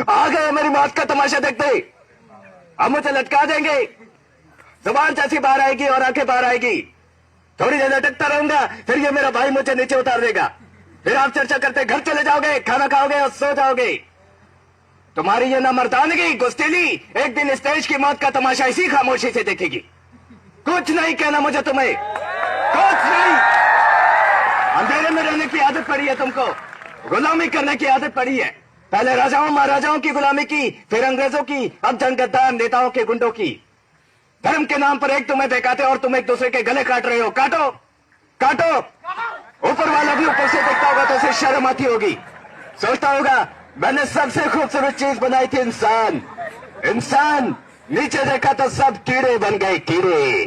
आ गए मेरी मौत का तमाशा देखते। अब मुझे लटका देंगे, जुबान जैसी बाहर आएगी और आंखें बाहर आएगी। थोड़ी देर लटकता रहूंगा, फिर ये मेरा भाई मुझे नीचे उतार देगा। फिर आप चर्चा करते घर चले जाओगे, खाना खाओगे और सो जाओगे। तुम्हारी ये नामर्दानगी, गुस्तीली एक दिन स्टेज की मौत का तमाशा इसी खामोशी से देखेगी। कुछ नहीं कहना मुझे तुम्हें, कुछ नहीं। अंधेरे में रहने की आदत पड़ी है तुमको, गुलामी करने की आदत पड़ी है। पहले राजाओं महाराजाओं की गुलामी की, फिर अंग्रेजों की, अब जंगद्दार नेताओं के गुंडों की। धर्म के नाम पर एक तुम्हें बहकाते और तुम एक दूसरे के गले काट रहे हो। काटो काटो। ऊपर वाला भी ऊपर से देखता होगा तो उसे शर्म आती होगी। सोचता होगा मैंने सबसे खूबसूरत चीज बनाई थी, इंसान। इंसान नीचे देखा तो सब कीड़े बन गए। कीड़े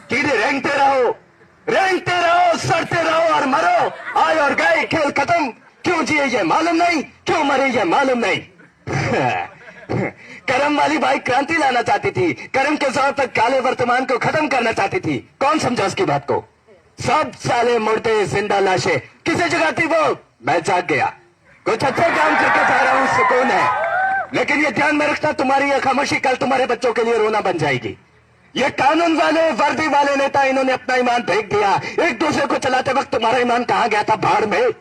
कीड़े रेंगते रहो, सड़ते रहो और मरो। आए और गए, खेल खत्म। क्यों जिए ये मालूम नहीं, क्यों मरे ये मालूम नहीं। करम वाली बाई क्रांति लाना चाहती थी, करम के जोर तक काले वर्तमान को खत्म करना चाहती थी। कौन समझा उसकी बात को? सब साले मुर्दे जिंदा लाशें। किसे जगह थी वो? मैं जाग गया। कुछ अच्छा काम करके जा रहा हूं, सुकून है। लेकिन ये ध्यान में रखना, तुम्हारी ये खामोशी कल तुम्हारे बच्चों के लिए रोना बन जाएगी। ये कानून वाले वर्दी वाले नेता, इन्होंने अपना ईमान फेंक दिया। एक दूसरे को चलाते वक्त तुम्हारा ईमान कहां गया था? भाड़ में।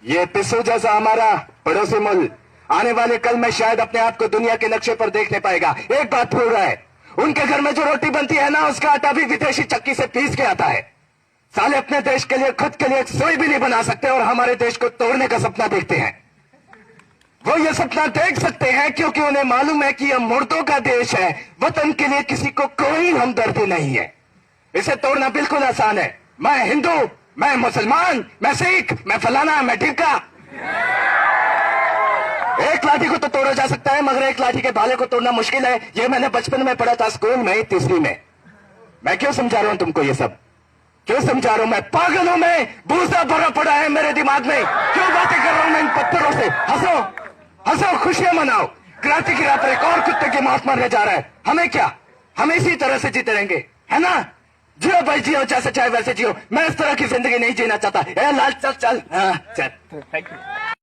ये पिस्सू जैसा हमारा पड़ोसी मुल्क आने वाले कल में शायद अपने आप को दुनिया के नक्शे पर देख नहीं पाएगा। एक बात भूल रहा है, उनके घर में जो रोटी बनती है ना, उसका आटा भी विदेशी चक्की से पीस के आता है। साले अपने देश के लिए, खुद के लिए एक सोई भी नहीं बना सकते और हमारे देश को तोड़ने का सपना देखते हैं। वो ये सपना देख सकते हैं क्योंकि उन्हें मालूम है कि यह मुर्दों का देश है। वतन के लिए किसी को कोई हमदर्दी नहीं है। इसे तोड़ना बिल्कुल आसान है। मैं हिंदू, मैं मुसलमान, मैं सिख, मैं फलाना, मैं ढिमका। एक लाठी को तो तोड़ा जा सकता है, मगर एक लाठी के भाले को तोड़ना मुश्किल है। ये मैंने बचपन में पढ़ा था, स्कूल में, तीसरी में। मैं क्यों समझा रहा हूं तुमको ये सब? क्यों समझा रहा हूं? मैं पागल हूं, मैं भूसा भरा पड़ा है मेरे दिमाग में। क्यों बातें कर रहा हूं मैं इन पत्थरों से? हंसो हंसो, खुशियां मनाओ। क्रांति की राह पर एक और कुत्ते की मौत मरने जा रहा है। हमें क्या, हम इसी तरह से जीते रहेंगे, है ना? जियो भाई जियो, जैसे चाहे वैसे जियो। मैं इस तरह की जिंदगी नहीं जीना चाहता। लाल चल चल, हाँ चल। Thank you.